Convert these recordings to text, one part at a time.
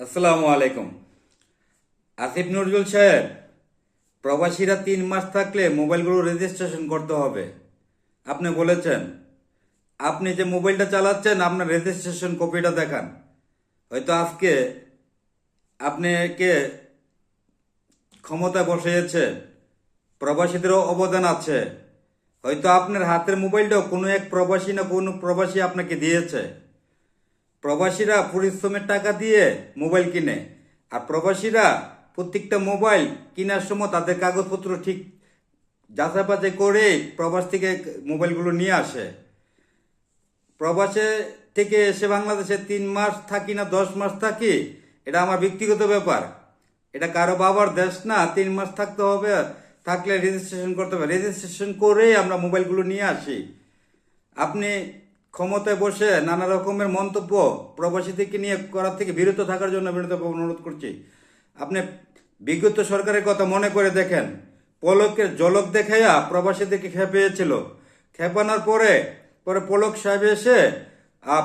আসসালামু আলাইকুম। আসিফ নজরুল সাহেব, প্রবাসীরা 3 মাস থাকলে মোবাইলগুলো রেজিস্ট্রেশন করতে হবে। আপনি বলেছেন, আপনি যে মোবাইলটা চালাচ্ছেন আপনার রেজিস্ট্রেশন কপিটা দেখান। হয়তো আজকে আপনাকে ক্ষমতায় বসিয়েছে, প্রবাসীদেরও অবদান আছে। হয়তো আপনার হাতের মোবাইলটাও কোনো এক প্রবাসী না কোনো প্রবাসী আপনাকে দিয়েছে। প্রবাসীরা পরিশ্রমের টাকা দিয়ে মোবাইল কিনে, আর প্রবাসীরা প্রত্যেকটা মোবাইল কেনার সময় তাদের কাগজপত্র ঠিক যাচাই বাছাই করে প্রবাস থেকে মোবাইলগুলো নিয়ে আসে। প্রবাসে থেকে এসে বাংলাদেশে 3 মাস থাকি না 10 মাস থাকি, এটা আমার ব্যক্তিগত ব্যাপার। এটা কারো বাবার দেশ না। 3 মাস থাকতে হবে, থাকলে রেজিস্ট্রেশন করতে হবে। রেজিস্ট্রেশন করেই আমরা মোবাইলগুলো নিয়ে আসি। আপনি ক্ষমতায় বসে নানা রকমের মন্তব্য প্রবাসীদেরকে নিয়ে করার থেকে বিরত থাকার জন্য বিনীতভাবে অনুরোধ করছি। আপনি বিগত সরকারের কথা মনে করে দেখেন, পলকের ঝলক দেখাইয়া প্রবাসীদেরকে খেপিয়েছিল। খেপানোর পরে পরে পলক সাহেব এসে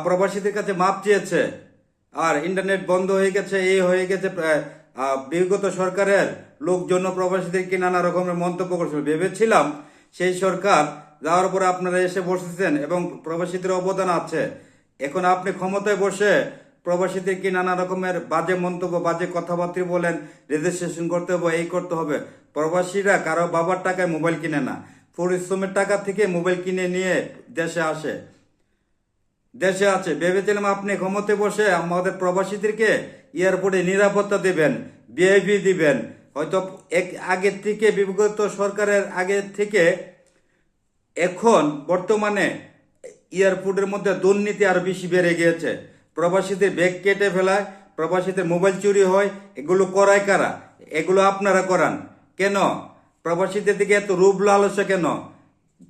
প্রবাসীদের কাছে মাপ চেয়েছে, আর ইন্টারনেট বন্ধ হয়ে গেছে, এই হয়ে গেছে। বিগত সরকারের লোকজন প্রবাসীদেরকে নানা রকমের মন্তব্য করছিল। ভেবেছিলাম সেই সরকার যাওয়ার পরে আপনারা এসে বসেছেন এবং প্রবাসীদের অবদান আছে। এখন আপনি ক্ষমতায় বসে প্রবাসীদেরকে নানা রকমের বাজে মন্তব্য, বাজে কথাবার্তা বলেন, রেজিস্ট্রেশন করতে হবে, এই করতে হবে। প্রবাসীরা কারো বাবার টাকায় মোবাইল কিনে না, পরিশ্রমের টাকা থেকে মোবাইল কিনে নিয়ে দেশে আছে। ভেবেছিলাম আপনি ক্ষমতায় বসে আমাদের প্রবাসীদেরকে এয়ারপোর্টে নিরাপত্তা দিবেন, ভিআইপি দিবেন। হয়তো আগের থেকে, বিগত সরকারের আগের থেকে এখন বর্তমানে এয়ারপোর্টের মধ্যে দুর্নীতি আরো বেশি বেড়ে গিয়েছে। প্রবাসীদের ব্যাগ কেটে ফেলায়, প্রবাসীদের মোবাইল চুরি হয়। এগুলো করায় কারা? এগুলো আপনারা করান কেন? প্রবাসীদের দিকে এত রূপ লালসা কেন?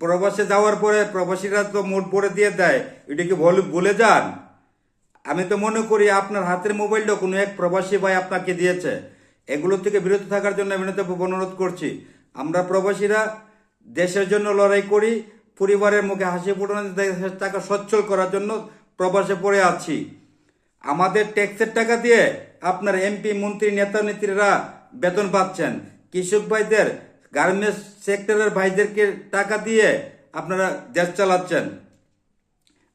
প্রবাসে যাওয়ার পরে প্রবাসীরা তো মোট পড়ে দিয়ে দেয়, এটা কি ভুলে যান? আমি তো মনে করি আপনার হাতের মোবাইলটা কোনো এক প্রবাসী ভাই আপনাকে দিয়েছে। এগুলো থেকে বিরত থাকার জন্য বিনীতভাবে অনুরোধ করছি। আমরা প্রবাসীরা দেশের জন্য লড়াই করি, পরিবারের মুখে হাসি ফোটানো, দেশের টাকা সচ্ছল করার জন্য প্রবাসে পড়ে আছি। আমাদের ট্যাক্সের টাকা দিয়ে আপনার এমপি, মন্ত্রী, নেতা নেত্রীরা বেতন পাচ্ছেন। কৃষক ভাইদের, গার্মেন্টস সেক্টরের ভাইদেরকে টাকা দিয়ে আপনারা দেশ চালাচ্ছেন।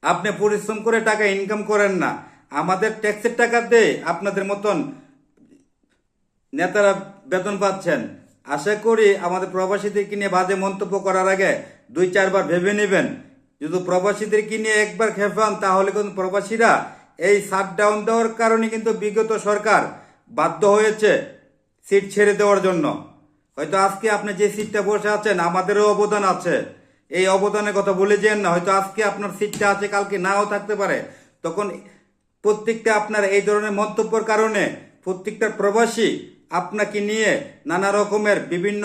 আপনি পরিশ্রম করে টাকা ইনকাম করেন না, আমাদের ট্যাক্সের টাকা দিয়ে আপনাদের মতন নেতারা বেতন পাচ্ছেন। আশা করি আমাদের প্রবাসীদেরকে নিয়ে বাজে মন্তব্য করার আগে 2-4 বার ভেবে নেবেন। যদি প্রবাসীদেরকে নিয়ে একবার খেপান তাহলে কিন্তু প্রবাসীরা এই শাটডাউন দেওয়ার কারণে কিন্তু বিগত সরকার বাধ্য হয়েছে সিট ছেড়ে দেওয়ার জন্য। হয়তো আজকে আপনি যে সিটটা বসে আছেন আমাদেরও অবদান আছে, এই অবদানের কথা ভুলে যেন না। হয়তো আজকে আপনার সিটটা আছে, কালকে নাও থাকতে পারে। তখন প্রত্যেকটা আপনার এই ধরনের মন্তব্যের কারণে প্রত্যেকটা প্রবাসী আপনাকে নিয়ে নানা রকমের বিভিন্ন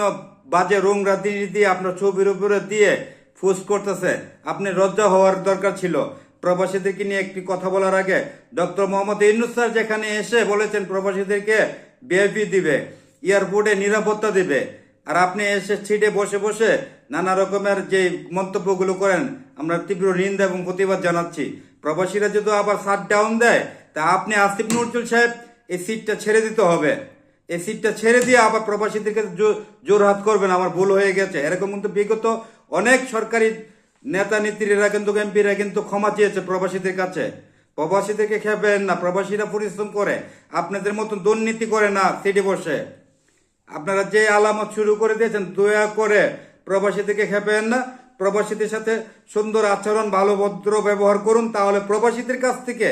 বাজে রং রাজনীতি দিয়ে আপনার ছবির উপরে দিয়ে ফুস করতেছে। আপনি লজ্জা হওয়ার দরকার ছিল। প্রবাসীদেরকে নিয়ে একটি কথা বলার আগে ডক্টর মোহাম্মদ ইউনূস স্যার যেখানে এসে বলেছেন প্রবাসীদেরকে ভিআইপি দিবে, এয়ারপোর্টে নিরাপত্তা দিবে, আর আপনি এসে সিটে বসে বসে নানা রকমের যে মন্তব্যগুলো করেন, আমরা তীব্র নিন্দা এবং প্রতিবাদ জানাচ্ছি। প্রবাসীরা যদি আবার শাটডাউন দেয় তা আপনি আসিফ নজরুল সাহেব এই সিটটা ছেড়ে দিতে হবে। এই সিটটা ছেড়ে দিয়ে আবার প্রবাসীদেরকে জোর হাত করবেন, আমার ভুল হয়ে গেছে। এরকম কিন্তু বিগত অনেক সরকারি নেতা নেত্রীরা কিন্তু, এমপিরা কিন্তু ক্ষমা চেয়েছে প্রবাসীদের কাছে। প্রবাসীদেরকে খেপেন না, প্রবাসীরা পরিশ্রম করে, আপনাদের মতন দুর্নীতি করে না সিটে বসে। আপনারা যে আলামত শুরু করে দিয়েছেন, দয়া করে প্রবাসীদেরকে খেপেন না। প্রবাসীদের সাথে সুন্দর আচরণ, ভালো ভদ্র ব্যবহার করুন, তাহলে প্রবাসীদের কাছ থেকে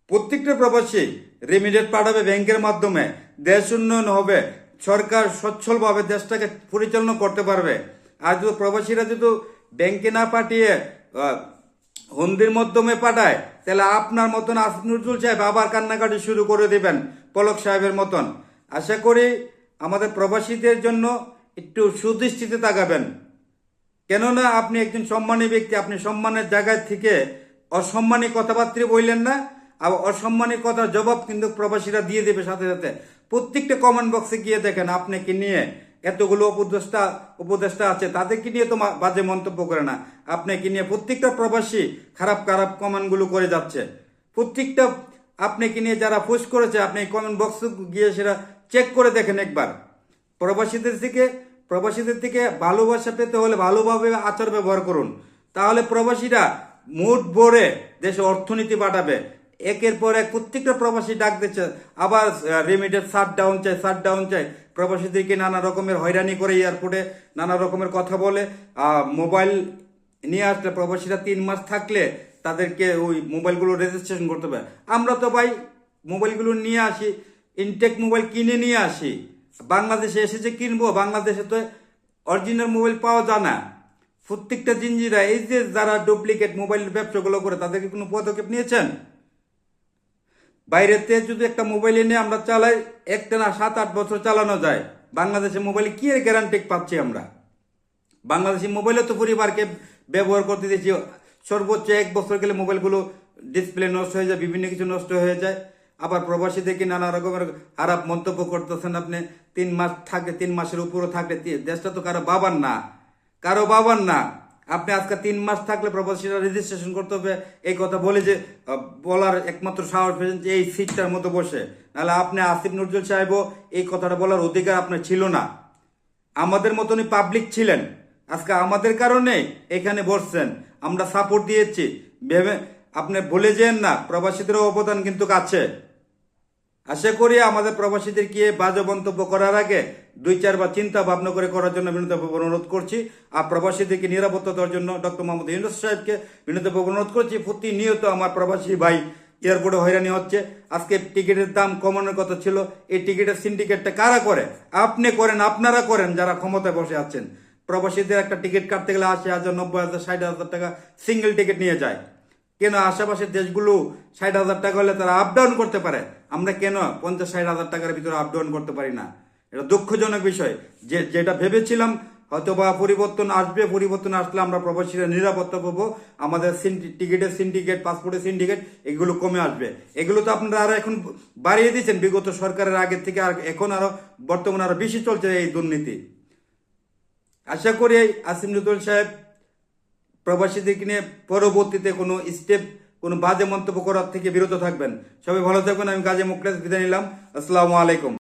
প্রত্যেকটা প্রবাসী রেমিটেন্স পাঠাবে ব্যাংকের মাধ্যমে, দেশ উন্নয়ন হবে, সরকার সচ্ছলভাবে দেশটাকে পরিচালনা করতে পারবে। আর যদি প্রবাসীরা যদি ব্যাংকে না পাঠিয়ে হুন্ডির মাধ্যমে পাঠায়, তাহলে আপনার মতন আসিফ নজরুল সাহেব আবার কান্নাকাটি শুরু করে দেবেন পলক সাহেবের মতন। আশা করি আমাদের প্রবাসীদের জন্য একটু সুদৃষ্টিতে তাকাবেন। কেননা আপনি একজন সম্মানী ব্যক্তি, আপনি সম্মানের জায়গায় থেকে অসম্মানী কথাবার্তা বললেন না। আর অসম্মানী কথার জবাব কিন্তু প্রবাসীরা দিয়ে দেবে সাথে সাথে। প্রত্যেকটা কমেন্ট বক্সে গিয়ে দেখেন, আপনাকে নিয়ে এতগুলো উপদেষ্টা আছে, তাদেরকে নিয়ে তো বাজে মন্তব্য করে না, আপনাকে নিয়ে প্রত্যেকটা প্রবাসী খারাপ খারাপ কমেন্টগুলো করে যাচ্ছে। প্রত্যেকটা আপনি কি নিয়ে যারা পোস্ট করেছে আপনি কমেন্ট বক্সে গিয়ে সেটা চেক করে দেখেন একবার। প্রবাসীদের থেকে ভালোবাসা পেতে হলে ভালোভাবে আচার ব্যবহার করুন, তাহলে প্রবাসীরা মুড ভরে দেশে অর্থনীতি বাড়াবে। একের পর এক প্রত্যেকটা প্রবাসী ডাক দিচ্ছে, আবার রেমিটেন্স শাটডাউন চাই। প্রবাসীদেরকে নানা রকমের হয়রানি করে এয়ারপোর্টে নানা রকমের কথা বলে। মোবাইল নিয়ে আসলে প্রবাসীরা 3 মাস থাকলে তাদেরকে ওই মোবাইলগুলো রেজিস্ট্রেশন করতে হবে। আমরা তো ভাই মোবাইলগুলো নিয়ে আসি, ইনটেক মোবাইল কিনে নিয়ে আসি, বাংলাদেশে এসেছে কিনবো, বাংলাদেশে তো অরিজিনাল মোবাইল পাওয়া যায় না। প্রত্যেকটা জিনজিরা এই যে যারা ডুপ্লিকেট মোবাইলের ব্যবসাগুলো করে তাদেরকে কোনো পদক্ষেপ নিয়েছেন? বাইরেতে যদি একটা মোবাইল এনে আমরা চালাই, একটানা 7-8 বছর চালানো যায়। বাংলাদেশের মোবাইলে কি এর গ্যারান্টি পাচ্ছি আমরা? বাংলাদেশি মোবাইলে তো পরিবারকে ব্যবহার করতে দিয়েছি, সর্বোচ্চ 1 বছর গেলে মোবাইলগুলো ডিসপ্লে নষ্ট হয়ে যায়, বিভিন্ন কিছু নষ্ট হয়ে যায়। আবার প্রবাসীদেরকে নানা রকমের খারাপ মন্তব্য করতেছেন আপনি। 3 মাস থাকে, 3 মাসের উপরও থাকলে দেশটা তো কারো বাবার না। আপনি আজকে 3 মাস থাকলে প্রবাসীরা রেজিস্ট্রেশন করতে হবে, এই কথা বলে যে বলার একমাত্র সাহস পেয়েছেন যে এই সিটটার মতো বসে। নাহলে আপনি আসিফ নজরুল সাহেবও এই কথাটা বলার অধিকার আপনার ছিল না। আমাদের মতনই পাবলিক ছিলেন, আজকে আমাদের কারণে এখানে বসছেন, আমরা সাপোর্ট দিয়েছি ভেবে আপনি ভুলে যেন না, প্রবাসীদেরও অবদান কিন্তু আছে। আশা করি আমাদের প্রবাসীদেরকে বাজে মন্তব্য করার আগে 2-4 বার চিন্তা ভাবনা করে করার জন্য বিনীতভাবে অনুরোধ করছি। আর প্রবাসীদেরকে নিরাপত্তা দেওয়ার জন্য ডক্টর মোহাম্মদ ইউনূস সাহেবকে বিনীতভাবে অনুরোধ করছি। প্রতিনিয়ত আমার প্রবাসী ভাই এয়ারপোর্টে হয়রানি হচ্ছে। আজকে টিকিটের দাম কমানোর কথা ছিল, এই টিকিটের সিন্ডিকেটটা কারা করে? আপনি করেন, আপনারা করেন যারা ক্ষমতায় বসে আছেন। প্রবাসীদের একটা টিকিট কাটতে গেলে 80,000, 90,000, 60,000 টাকা সিঙ্গেল টিকিট নিয়ে যায়। কেন আশেপাশের দেশগুলো 60,000 টাকা হলে তারা আপ ডাউন করতে পারে, আমরা কেন 50-60,000 টাকার ভিতরে আপ ডাউন করতে পারি না? এটা দুঃখজনক বিষয়। যেটা ভেবেছিলাম হয়তো বা পরিবর্তন আসলে আমরা প্রবাসীরা নিরাপত্তা পাবো, আমাদের টিকিটের সিন্ডিকেট, পাসপোর্টের সিন্ডিকেট এগুলো কমে আসবে। এগুলো তো আপনারা আরো এখন বাড়িয়ে দিচ্ছেন বিগত সরকারের আগের থেকে, আর এখন আরো বর্তমানে আরো বেশি চলছে এই দুর্নীতি। আশা করি আসিফ নজরুল সাহেব প্রবাসীদেরকে নিয়ে পরবর্তীতে কোনো বাজে মন্তব্য করার থেকে বিরত থাকবেন। সবাই ভালো থাকবেন। আমি কাজী মুখলেস বিদায় নিলাম। আসসালামু আলাইকুম।